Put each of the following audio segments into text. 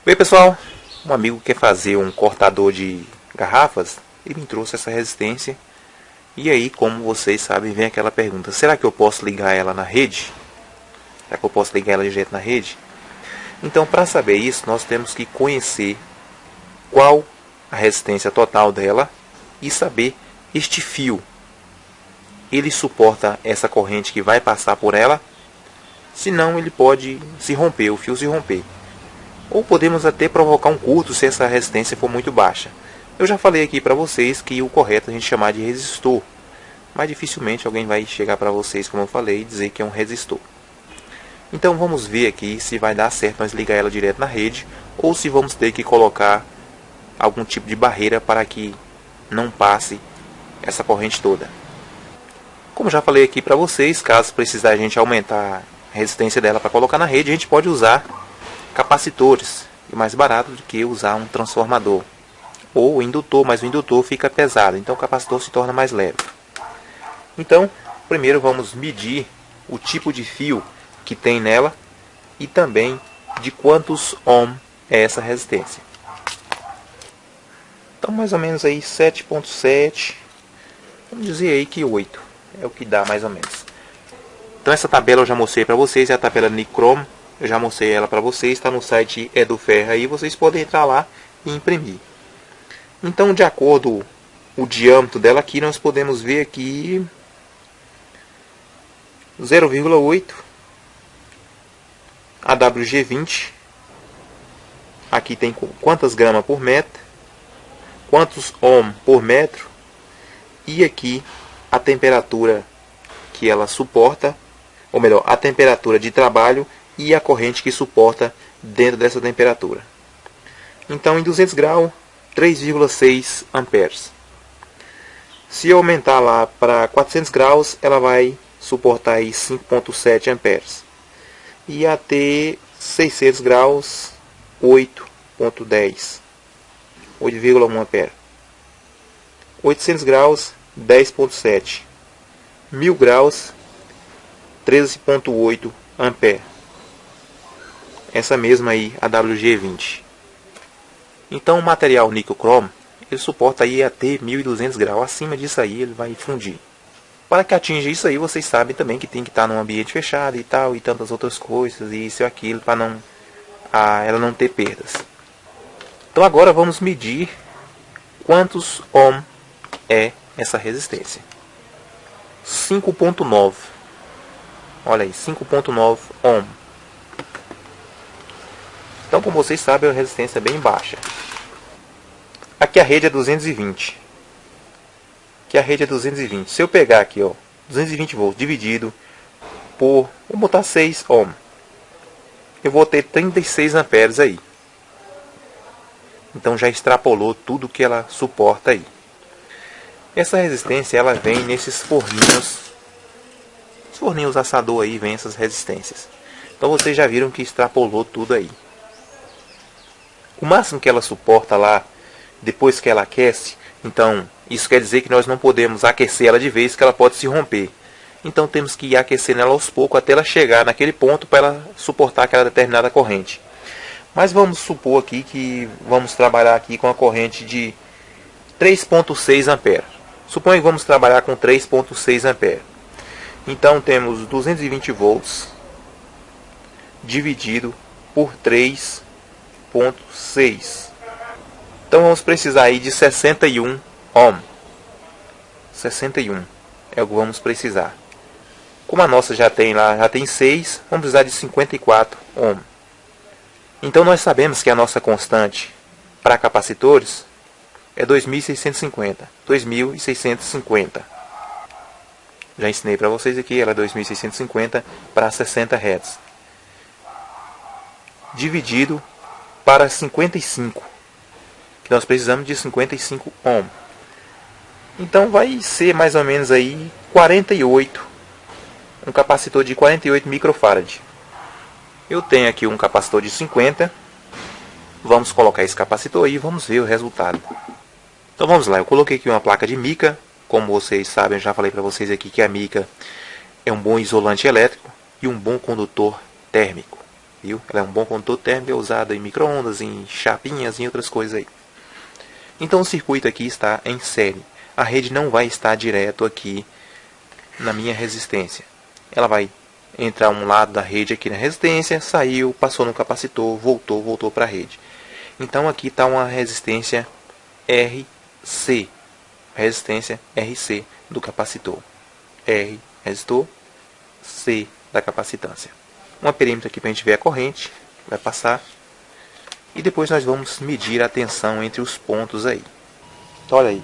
Oi pessoal, um amigo quer fazer um cortador de garrafas, ele me trouxe essa resistência. E aí, como vocês sabem, vem aquela pergunta: será que eu posso ligar ela na rede? Será que eu posso ligar ela direto na rede? Então, para saber isso, nós temos que conhecer qual a resistência total dela e saber este fio. Ele suporta essa corrente que vai passar por ela? Senão ele pode se romper, o fio se romper. Ou podemos até provocar um curto se essa resistência for muito baixa. Eu já falei aqui para vocês que o correto é a gente chamar de resistor, mas dificilmente alguém vai chegar para vocês, como eu falei, e dizer que é um resistor. Então vamos ver aqui se vai dar certo nós ligar ela direto na rede, ou se vamos ter que colocar algum tipo de barreira para que não passe essa corrente toda. Como já falei aqui para vocês, caso precisar a gente aumentar a resistência dela para colocar na rede, a gente pode usar capacitores, e mais barato do que usar um transformador ou indutor, mas o indutor fica pesado, então o capacitor se torna mais leve. Então, primeiro vamos medir o tipo de fio que tem nela e também de quantos ohm é essa resistência. Então, mais ou menos aí 7.7, vamos dizer aí que 8 é o que dá mais ou menos. Então essa tabela eu já mostrei para vocês, é a tabela Nicrom. Eu já mostrei ela para vocês, está no site Eduferra aí, vocês podem entrar lá e imprimir. Então, de acordo com o diâmetro dela aqui, nós podemos ver aqui 0,8 AWG20. Aqui tem quantas gramas por metro, quantos ohm por metro, e aqui a temperatura que ela suporta, ou melhor, a temperatura de trabalho e a corrente que suporta dentro dessa temperatura. Então, em 200 graus, 3,6 amperes. Se eu aumentar lá para 400 graus, ela vai suportar aí 5,7 amperes. E até 600 graus, 8,10. 8,1 ampere. 800 graus, 10,7. 1000 graus, 13,8 ampere. Essa mesma aí, a WG20. Então o material Nickel Chrome, ele suporta aí até 1200 graus. Acima disso aí ele vai fundir. Para que atinja isso aí, vocês sabem também que tem que estar num ambiente fechado e tal, e tantas outras coisas, e isso e aquilo, para não, ela não ter perdas. Então agora vamos medir quantos ohm é essa resistência. 5,9. Olha aí, 5,9 ohm. Então, como vocês sabem, a resistência é bem baixa. Aqui a rede é 220. Aqui a rede é 220. Se eu pegar aqui, ó, 220 volts dividido por, vou botar 6 ohm, eu vou ter 36 amperes aí. Então já extrapolou tudo que ela suporta aí. Essa resistência ela vem nesses forninhos. Os forninhos assador aí vem essas resistências. Então vocês já viram que extrapolou tudo aí. O máximo que ela suporta lá, depois que ela aquece, então isso quer dizer que nós não podemos aquecer ela de vez, que ela pode se romper. Então temos que ir aquecendo ela aos poucos até ela chegar naquele ponto para ela suportar aquela determinada corrente. Mas vamos supor aqui que vamos trabalhar aqui com a corrente de 3,6 ampere. Suponha que vamos trabalhar com 3,6 ampere. Então temos 220 volts dividido por 3,6. Então vamos precisar aí de 61 ohm. 61 é o que vamos precisar. Como a nossa já tem lá, já tem 6, vamos precisar de 54 ohm. Então nós sabemos que a nossa constante para capacitores é 2650. 2650. Já ensinei para vocês aqui, ela é 2650 para 60 Hz. Dividido para 55. Que nós precisamos de 55 ohm. Então vai ser mais ou menos aí 48. Um capacitor de 48 microfarad. Eu tenho aqui um capacitor de 50. Vamos colocar esse capacitor aí e vamos ver o resultado. Então vamos lá, eu coloquei aqui uma placa de mica. Como vocês sabem, eu já falei para vocês aqui que a mica é um bom isolante elétrico e um bom condutor térmico. viu? Ela é um bom condutor térmico, é usada em micro-ondas, em chapinhas e outras coisas aí. Então o circuito aqui está em série. A rede não vai estar direto aqui na minha resistência. Ela vai entrar um lado da rede aqui na resistência, saiu, passou no capacitor, voltou para a rede. Então aqui está uma resistência RC. Resistência RC do capacitor. R, resistor, C da capacitância. Uma perímetro aqui para a gente ver a corrente, vai passar. E depois nós vamos medir a tensão entre os pontos aí. Então olha aí,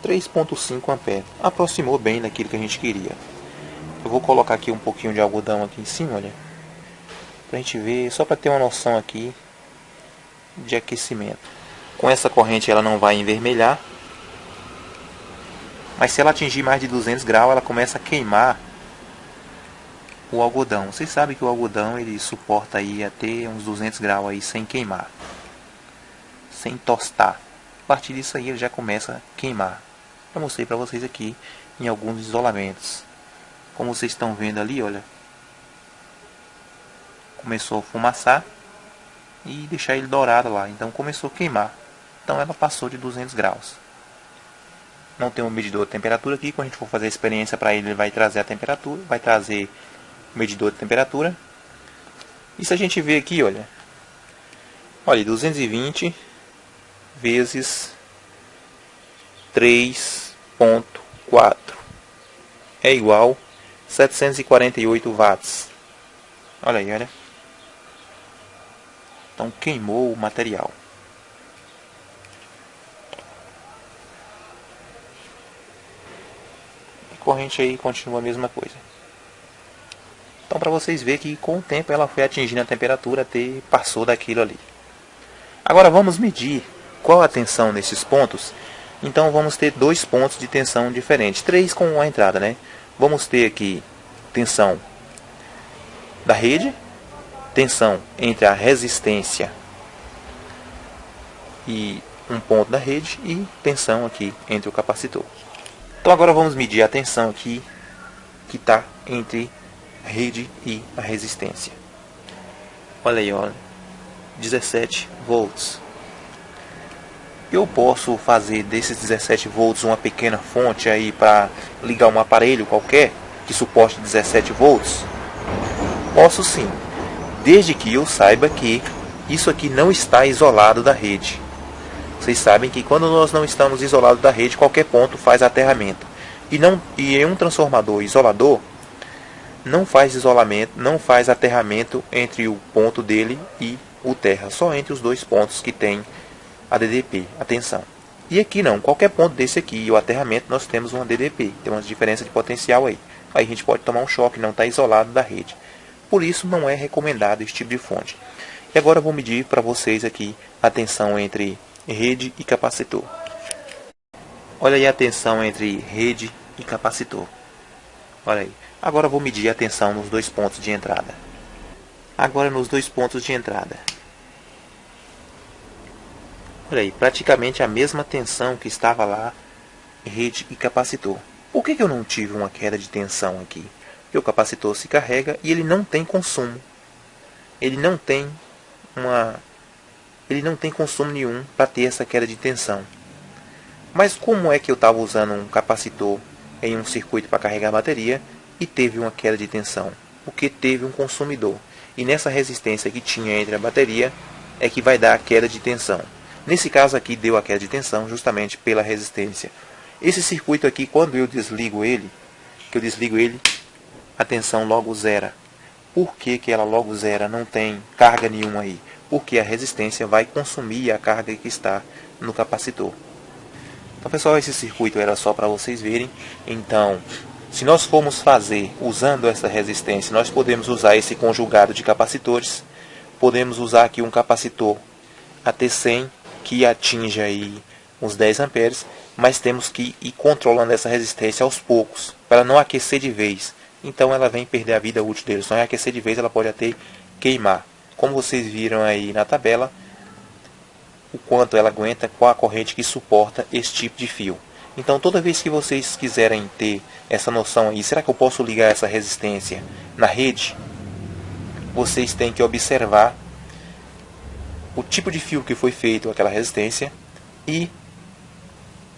3.5 amperes. Aproximou bem daquilo que a gente queria. Eu vou colocar aqui um pouquinho de algodão aqui em cima, olha. Pra gente ver, só para ter uma noção aqui de aquecimento. Com essa corrente ela não vai envermelhar. Mas se ela atingir mais de 200 graus, ela começa a queimar o algodão. Vocês sabem que o algodão ele suporta aí até uns 200 graus aí sem queimar. Sem tostar. A partir disso aí ele já começa a queimar. Eu mostrei para vocês aqui em alguns isolamentos. Como vocês estão vendo ali, olha. Começou a fumaçar e deixar ele dourado lá. Então começou a queimar. Então ela passou de 200 graus. Não tem um medidor de temperatura aqui. Quando a gente for fazer a experiência para ele, ele vai trazer a temperatura. Vai trazer o medidor de temperatura. E se a gente ver aqui, olha. Olha, 220 vezes 3.4 é igual 748 watts. Olha aí, olha. Então queimou o material. A corrente aí continua a mesma coisa. Então para vocês verem que com o tempo ela foi atingindo a temperatura até passou daquilo ali. Agora vamos medir qual a tensão nesses pontos. Então vamos ter dois pontos de tensão diferentes. 3 com a entrada, né? Vamos ter aqui tensão da rede, tensão entre a resistência e um ponto da rede e tensão aqui entre o capacitor. Então agora vamos medir a tensão aqui que está entre a rede e a resistência. Olha aí, olha, 17 volts. Eu posso fazer desses 17 volts uma pequena fonte aí para ligar um aparelho qualquer que suporte 17 volts? Posso sim, desde que eu saiba que isso aqui não está isolado da rede. Vocês sabem que quando nós não estamos isolados da rede, qualquer ponto faz aterramento. E em um transformador isolador, não faz isolamento, não faz aterramento entre o ponto dele e o terra, só entre os dois pontos que tem a DDP, a tensão. E aqui não, qualquer ponto desse aqui e o aterramento nós temos uma DDP, tem uma diferença de potencial aí. Aí a gente pode tomar um choque, não está isolado da rede. Por isso não é recomendado esse tipo de fonte. E agora eu vou medir para vocês aqui a tensão entre rede e capacitor. Olha aí a tensão entre rede e capacitor. Olha aí. Agora eu vou medir a tensão nos dois pontos de entrada. Agora nos dois pontos de entrada. Olha aí, praticamente a mesma tensão que estava lá em rede e capacitor. Por que eu não tive uma queda de tensão aqui? Porque o capacitor se carrega e ele não tem consumo. Ele não tem consumo nenhum para ter essa queda de tensão. Mas como é que eu estava usando um capacitor em um circuito para carregar a bateria e teve uma queda de tensão? Porque teve um consumidor. E nessa resistência que tinha entre a bateria é que vai dar a queda de tensão. Nesse caso aqui deu a queda de tensão justamente pela resistência. Esse circuito aqui, quando eu desligo ele, a tensão logo zera. Por que ela logo zera? Não tem carga nenhuma aí. Porque a resistência vai consumir a carga que está no capacitor. Então pessoal, esse circuito era só para vocês verem. Então, se nós formos fazer usando essa resistência, nós podemos usar esse conjugado de capacitores. Podemos usar aqui um capacitor AT100 que atinja aí uns 10 amperes, mas temos que ir controlando essa resistência aos poucos, para ela não aquecer de vez. Então ela vem perder a vida útil dele. Se não aquecer de vez, ela pode até queimar. Como vocês viram aí na tabela, o quanto ela aguenta, qual a corrente que suporta esse tipo de fio. Então toda vez que vocês quiserem ter essa noção aí, será que eu posso ligar essa resistência na rede? vocês têm que observar o tipo de fio que foi feito aquela resistência e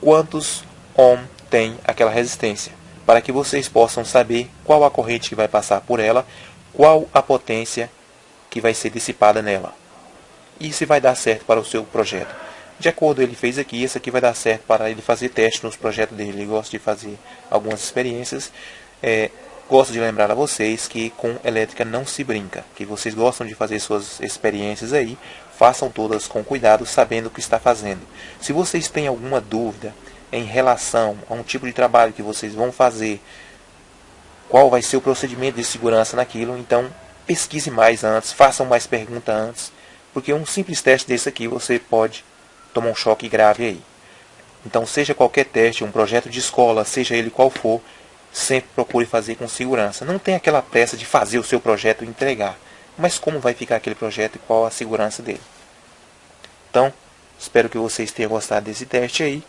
quantos ohm tem aquela resistência, para que vocês possam saber qual a corrente que vai passar por ela, qual a potência que vai ser dissipada nela, e se vai dar certo para o seu projeto. De acordo, ele fez aqui, esse aqui vai dar certo para ele fazer teste nos projetos dele. Ele gosta de fazer algumas experiências. Gosto de lembrar a vocês que com elétrica não se brinca, que vocês gostam de fazer suas experiências aí, façam todas com cuidado, sabendo o que está fazendo. Se vocês têm alguma dúvida em relação a um tipo de trabalho que vocês vão fazer, qual vai ser o procedimento de segurança naquilo, então pesquise mais antes, façam mais perguntas antes, porque um simples teste desse aqui você pode tomar um choque grave aí. Então, seja qualquer teste, um projeto de escola, seja ele qual for, sempre procure fazer com segurança. Não tenha aquela pressa de fazer o seu projeto e entregar, mas como vai ficar aquele projeto e qual a segurança dele. Então, espero que vocês tenham gostado desse teste aí.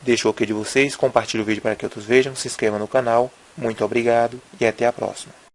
Deixo o ok de vocês, compartilhe o vídeo para que outros vejam, se inscreva no canal. Muito obrigado e até a próxima.